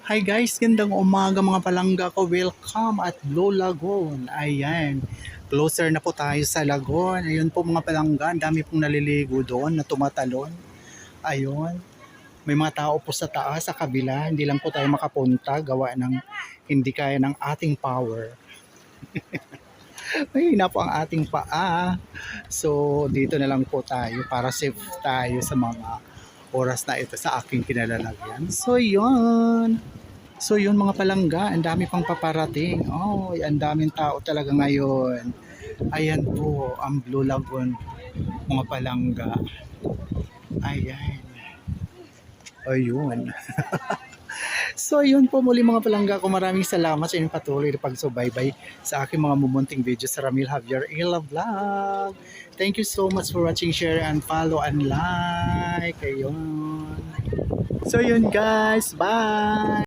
Hi guys, gandang umaga mga palangga ko. Welcome at Blue Lagoon. Ayan, closer na po tayo sa lagoon. Ayun po mga palangga, ang dami pong naliligo doon na tumatalon. Ayun, may mga tao po sa taas, sa kabila. Hindi lang po tayo makapunta, gawa ng hindi kaya ng ating power. Mahina po ang ating paa. So, dito na lang po tayo para safe tayo sa mga oras na ito sa aking kinalalagyan. So, yun. So yun mga palangga, ang dami pang paparating. Oh, ang daming tao talaga ngayon. Ayan po ang Blue Lagoon mga palangga. Ayan. Ayun. So yun po muli mga palangga ko. Maraming salamat sa inyong patuloy na pagsubaybay sa aking mga mumunting videos sa Ramil Javier Ila Vlog. Thank you so much for watching, share, and follow, and like. Ayun. So yun guys, bye!